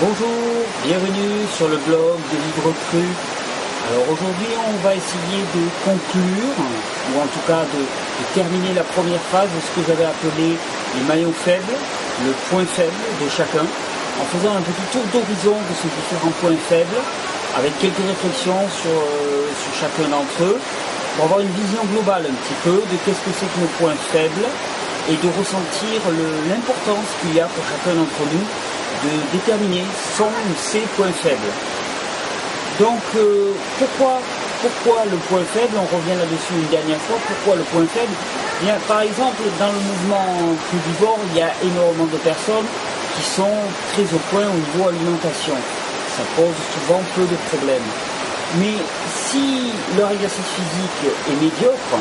Bonjour, bienvenue sur le blog de Livres Crus. Alors aujourd'hui on va essayer de conclure, ou en tout cas de terminer la première phase de ce que j'avais appelé les maillons faibles, le point faible de chacun, en faisant un petit tour d'horizon de ces différents points faibles, avec quelques réflexions sur chacun d'entre eux, pour avoir une vision globale un petit peu de qu'est-ce que c'est que nos points faibles, et de ressentir l'importance qu'il y a pour chacun d'entre nous de déterminer son ou ses points faibles. Donc pourquoi le point faible? On revient là-dessus une dernière fois. Pourquoi le point faible? Bien, par exemple, dans le mouvement crudivore, il y a énormément de personnes qui sont très au point au niveau alimentation. Ça pose souvent peu de problèmes. Mais si leur exercice physique est médiocre,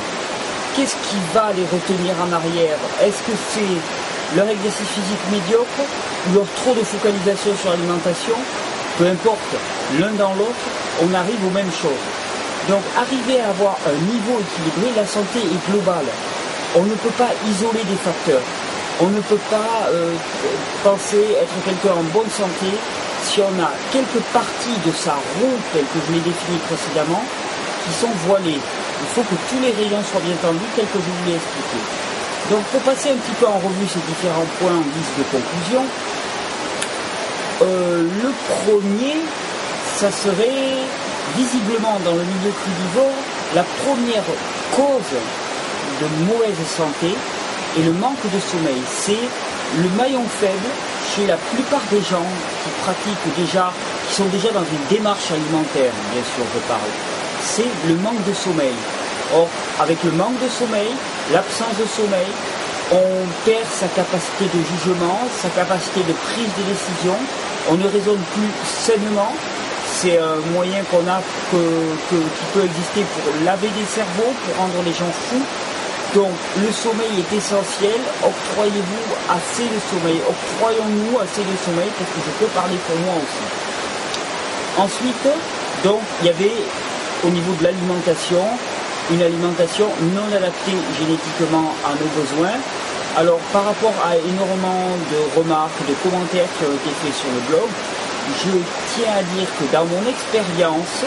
qu'est-ce qui va les retenir en arrière? Est-ce que c'est leur exercice physique médiocre ou leur trop de focalisation sur l'alimentation? Peu importe, l'un dans l'autre, on arrive aux mêmes choses. Donc arriver à avoir un niveau équilibré, la santé est globale. On ne peut pas isoler des facteurs. On ne peut pas penser être quelqu'un en bonne santé si on a quelques parties de sa roue, telles que je l'ai défini précédemment, qui sont voilées. Il faut que tous les rayons soient bien tendus, tels que je vous l'ai expliqué. Donc pour passer un petit peu en revue ces différents points en guise de conclusion, le premier, ça serait visiblement dans le milieu crudivore, la première cause de mauvaise santé et le manque de sommeil. C'est le maillon faible chez la plupart des gens qui sont déjà dans une démarche alimentaire, bien sûr je parle. C'est le manque de sommeil. Or, avec le manque de sommeil, l'absence de sommeil, on perd sa capacité de jugement, sa capacité de prise de décision, on ne raisonne plus sainement. C'est un moyen qu'on a qui peut exister pour laver des cerveaux, pour rendre les gens fous. Donc le sommeil est essentiel. Octroyez-vous assez de sommeil, octroyons-nous assez de sommeil, parce que je peux parler pour moi aussi. Ensuite, donc il y avait au niveau de l'alimentation, une alimentation non adaptée génétiquement à nos besoins. Alors par rapport à énormément de remarques, de commentaires qui ont été faits sur le blog, je tiens à dire que dans mon expérience,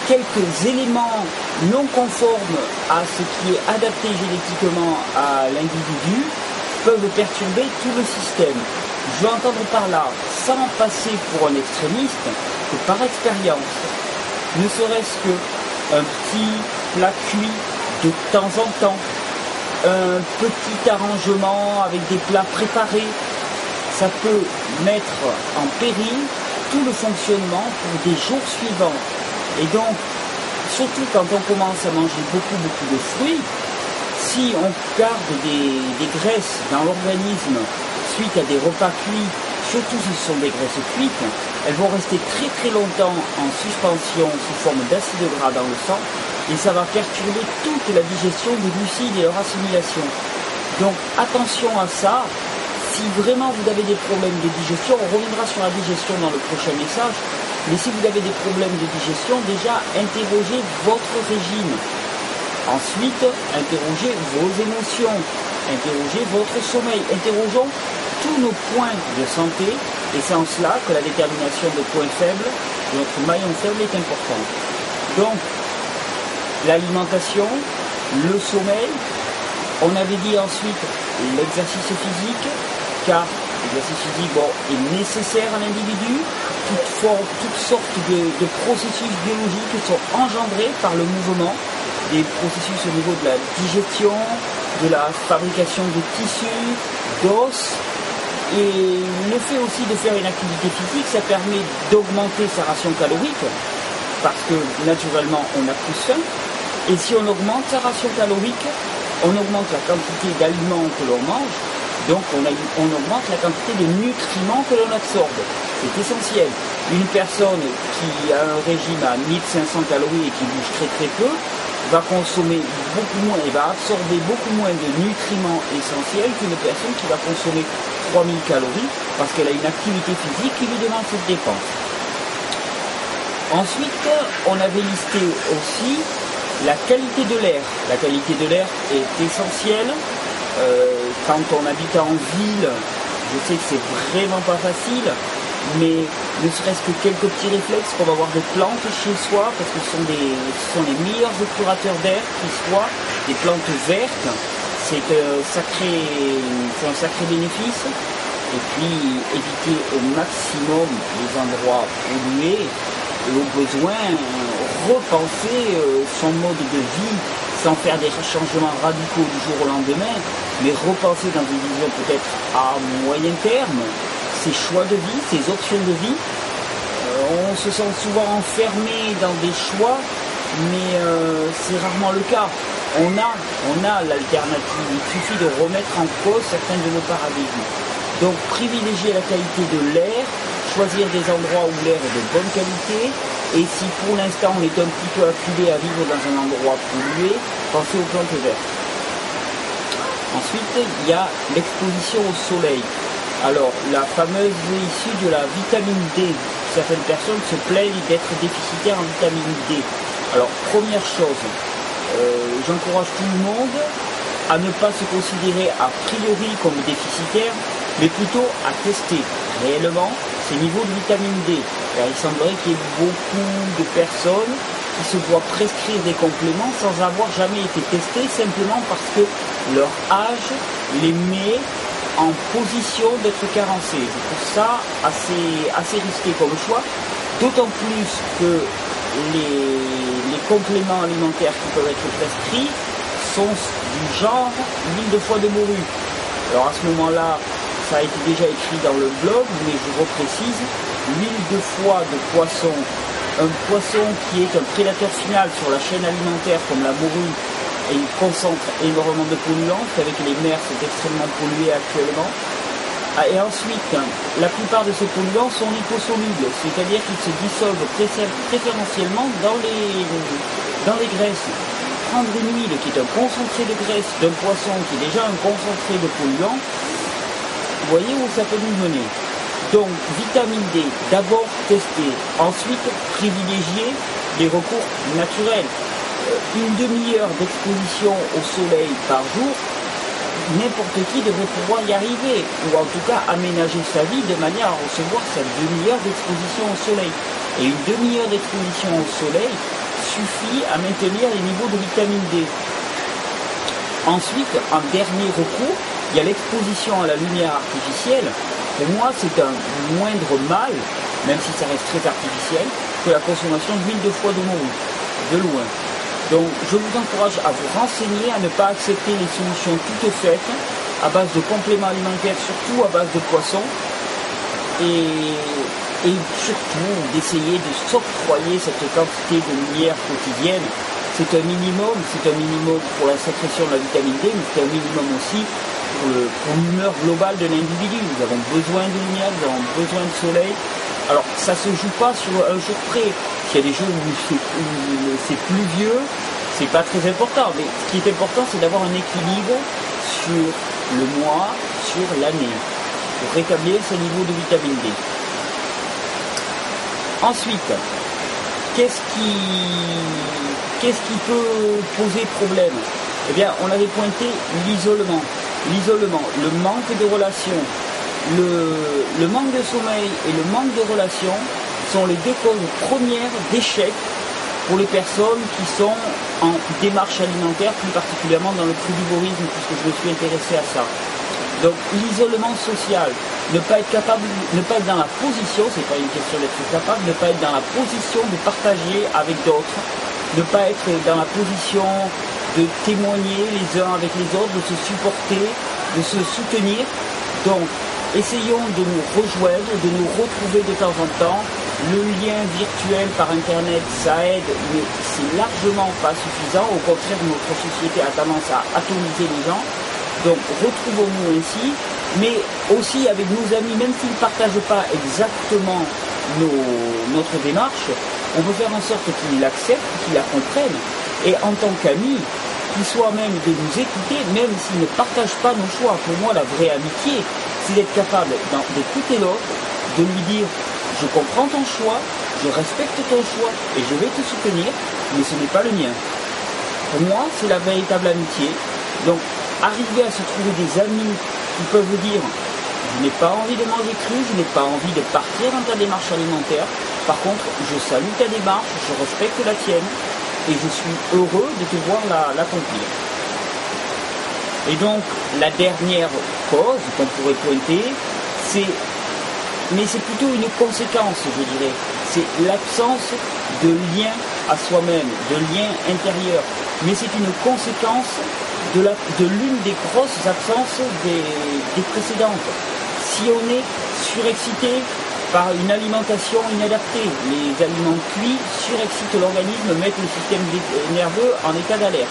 quelques éléments non conformes à ce qui est adapté génétiquement à l'individu peuvent perturber tout le système. Je veux entendre par là, sans passer pour un extrémiste, que par expérience, ne serait-ce qu'un petit plat cuit de temps en temps, un petit arrangement avec des plats préparés, ça peut mettre en péril tout le fonctionnement pour des jours suivants. Et donc, surtout quand on commence à manger beaucoup de fruits, si on garde des graisses dans l'organisme suite à des repas cuits, surtout si ce sont des graisses cuites, elles vont rester très longtemps en suspension sous forme d'acide gras dans le sang, et ça va perturber toute la digestion des glucides et leur assimilation. Donc attention à ça. Si vraiment vous avez des problèmes de digestion, on reviendra sur la digestion dans le prochain message, mais si vous avez des problèmes de digestion, déjà interrogez votre régime. Ensuite, interrogez vos émotions, interrogez votre sommeil, interrogeons tous nos points de santé, et c'est en cela que la détermination de points faibles, de notre maillon faible, est importante. Donc, l'alimentation, le sommeil, on avait dit ensuite l'exercice physique, car l'exercice physique est nécessaire à l'individu. Toutes sortes de processus biologiques sont engendrés par le mouvement, des processus au niveau de la digestion, de la fabrication de tissus, d'os, et le fait aussi de faire une activité physique, ça permet d'augmenter sa ration calorique, parce que naturellement on a plus faim, et si on augmente sa ration calorique, on augmente la quantité d'aliments que l'on mange, donc on augmente la quantité de nutriments que l'on absorbe. C'est essentiel. Une personne qui a un régime à 1500 calories et qui bouge très peu, va consommer beaucoup moins et va absorber beaucoup moins de nutriments essentiels qu'une personne qui va consommer 3000 calories parce qu'elle a une activité physique qui lui demande cette dépense. Ensuite, on avait listé aussi la qualité de l'air. La qualité de l'air est essentielle. Quand on habite en ville, Je sais que c'est vraiment pas facile, mais ne serait-ce que quelques petits réflexes comme avoir des plantes chez soi, parce que ce sont les meilleurs épurateurs d'air qui soient, des plantes vertes, c'est un sacré bénéfice. Et puis éviter au maximum les endroits pollués et au besoin repenser son mode de vie sans faire des changements radicaux du jour au lendemain, mais repenser dans une vision peut-être à moyen terme ses choix de vie, ses options de vie. On se sent souvent enfermé dans des choix, mais c'est rarement le cas. On a l'alternative, il suffit de remettre en cause certains de nos paradigmes. Donc privilégier la qualité de l'air, choisir des endroits où l'air est de bonne qualité, et si pour l'instant on est un petit peu acculé à vivre dans un endroit pollué, pensez aux plantes vertes. Ensuite, il y a l'exposition au soleil. Alors, la fameuse issue de la vitamine D. Certaines personnes se plaignent d'être déficitaires en vitamine D. Alors, première chose, j'encourage tout le monde à ne pas se considérer a priori comme déficitaire, mais plutôt à tester réellement ces niveaux de vitamine D. Car il semblerait qu'il y ait beaucoup de personnes qui se voient prescrire des compléments sans avoir jamais été testés, simplement parce que leur âge les met en position d'être carencés. Je trouve ça assez risqué comme choix, d'autant plus que les compléments alimentaires qui peuvent être prescrits sont du genre l'huile de foie de morue. Alors à ce moment-là, ça a été déjà écrit dans le blog, mais je reprécise, l'huile de foie de poisson, un poisson qui est un prédateur final sur la chaîne alimentaire comme la morue, et il concentre énormément de polluants, avec les mers c'est extrêmement pollué actuellement. Et ensuite, la plupart de ces polluants sont liposolubles, c'est-à-dire qu'ils se dissolvent préférentiellement dans les graisses. Prendre une huile qui est un concentré de graisse d'un poisson qui est déjà un concentré de polluants, vous voyez où ça peut nous mener. Donc, vitamine D, d'abord tester, ensuite privilégier les recours naturels. Une demi-heure d'exposition au soleil par jour, n'importe qui devrait pouvoir y arriver, ou en tout cas aménager sa vie de manière à recevoir cette demi-heure d'exposition au soleil. Et une demi-heure d'exposition au soleil suffit à maintenir les niveaux de vitamine D. Ensuite, en dernier recours, il y a l'exposition à la lumière artificielle. Pour moi, c'est un moindre mal, même si ça reste très artificiel, que la consommation d'huile de foie de morue, de loin. Donc, je vous encourage à vous renseigner, à ne pas accepter les solutions toutes faites, à base de compléments alimentaires, surtout à base de poissons, et surtout d'essayer de s'octroyer cette quantité de lumière quotidienne. C'est un minimum pour la sécrétion de la vitamine D, mais c'est un minimum aussi pour l'humeur globale de l'individu. Nous avons besoin de lumière, nous avons besoin de soleil. Alors, ça ne se joue pas sur un jour près. S'il y a des jours où c'est pluvieux, c'est pas très important. Mais ce qui est important, c'est d'avoir un équilibre sur le mois, sur l'année, pour rétablir ce niveau de vitamine D. Ensuite, qu'est-ce qui peut poser problème? Eh bien, on avait pointé l'isolement. L'isolement, le manque de relations, le manque de sommeil et le manque de relations sont les deux causes premières d'échec pour les personnes qui sont en démarche alimentaire, plus particulièrement dans le crudivorisme, puisque je me suis intéressé à ça. Donc l'isolement social, ne pas être dans la position, c'est pas une question d'être capable, ne pas être dans la position de partager avec d'autres, ne pas être dans la position de témoigner les uns avec les autres, de se supporter, de se soutenir. Donc essayons de nous rejoindre, de nous retrouver de temps en temps. Le lien virtuel par internet, ça aide, mais c'est largement pas suffisant. Au contraire, notre société a tendance à atomiser les gens. Donc retrouvons-nous ainsi, mais aussi avec nos amis, même s'ils ne partagent pas exactement notre démarche, on peut faire en sorte qu'ils l'acceptent, qu'ils la comprennent, et en tant qu'amis, qu'ils soient même de nous écouter, même s'ils ne partagent pas nos choix. Pour moi, la vraie amitié, c'est d'être capable d'écouter l'autre, de lui dire « je comprends ton choix, je respecte ton choix, et je vais te soutenir, mais ce n'est pas le mien ». Pour moi, c'est la véritable amitié. Donc, arriver à se trouver des amis qui peuvent vous dire Je n'ai pas envie de manger cru, je n'ai pas envie de partir dans ta démarche alimentaire. Par contre, je salue ta démarche, je respecte la tienne et je suis heureux de te voir l'accomplir. Et donc, la dernière cause qu'on pourrait pointer, mais c'est plutôt une conséquence, je dirais. C'est l'absence de lien à soi-même, de lien intérieur. Mais c'est une conséquence de l'une des grosses absences des précédentes. Si on est surexcité par une alimentation inadaptée, les aliments cuits surexcitent l'organisme, mettent le système nerveux en état d'alerte.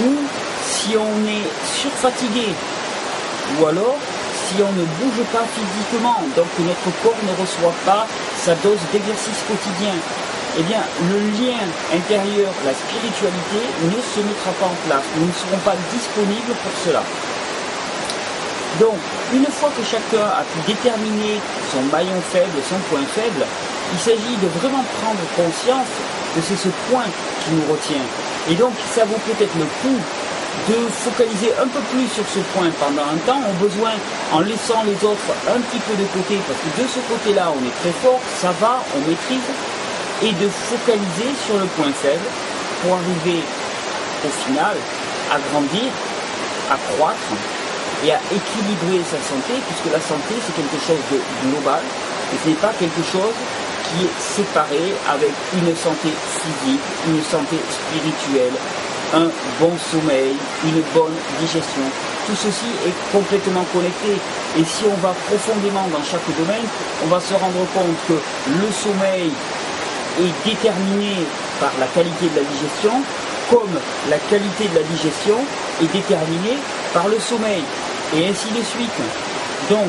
Ou si on est surfatigué, ou alors si on ne bouge pas physiquement, donc que notre corps ne reçoit pas sa dose d'exercice quotidien, eh bien le lien intérieur, la spiritualité ne se mettra pas en place. Nous ne serons pas disponibles pour cela. Donc, une fois que chacun a pu déterminer son maillon faible, son point faible, il s'agit de vraiment prendre conscience que c'est ce point qui nous retient. Et donc, ça vaut peut-être le coup de focaliser un peu plus sur ce point pendant un temps, au besoin, en laissant les autres un petit peu de côté, parce que de ce côté-là, on est très fort, ça va, on maîtrise, et de focaliser sur le point faible pour arriver, au final, à grandir, à croître et à équilibrer sa santé, puisque la santé, c'est quelque chose de global, et ce n'est pas quelque chose qui est séparé avec une santé physique, une santé spirituelle, un bon sommeil, une bonne digestion. Tout ceci est complètement connecté. Et si on va profondément dans chaque domaine, on va se rendre compte que le sommeil est déterminé par la qualité de la digestion, comme la qualité de la digestion est déterminée par le sommeil. Et ainsi de suite. Donc,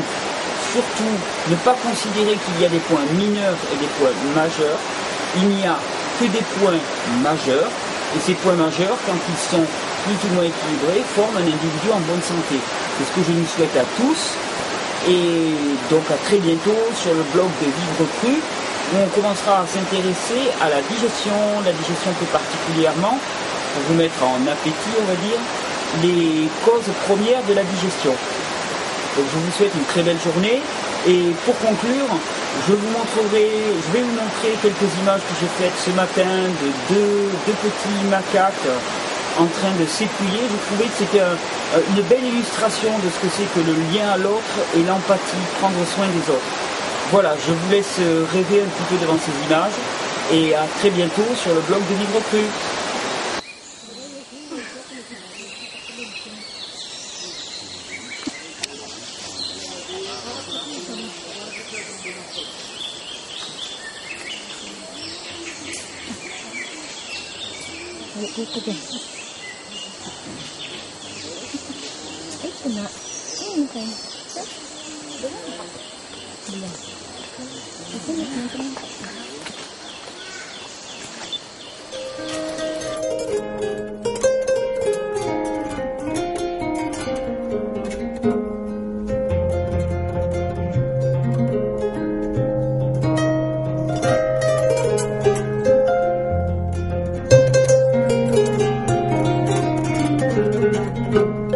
surtout, ne pas considérer qu'il y a des points mineurs et des points majeurs. Il n'y a que des points majeurs. Et ces points majeurs, quand ils sont plus ou moins équilibrés, forment un individu en bonne santé. C'est ce que je nous souhaite à tous. Et donc à très bientôt sur le blog de Vivre Cru, où on commencera à s'intéresser à la digestion plus particulièrement, pour vous mettre en appétit, on va dire, les causes premières de la digestion. Donc je vous souhaite une très belle journée. Et pour conclure, je vais vous montrer quelques images que j'ai faites ce matin de deux petits macaques en train de s'épuyer. Je trouvais que c'était une belle illustration de ce que c'est que le lien à l'autre et l'empathie, prendre soin des autres. Voilà, je vous laisse rêver un petit peu devant ces images et à très bientôt sur le blog de Vivre Cru. Thank you.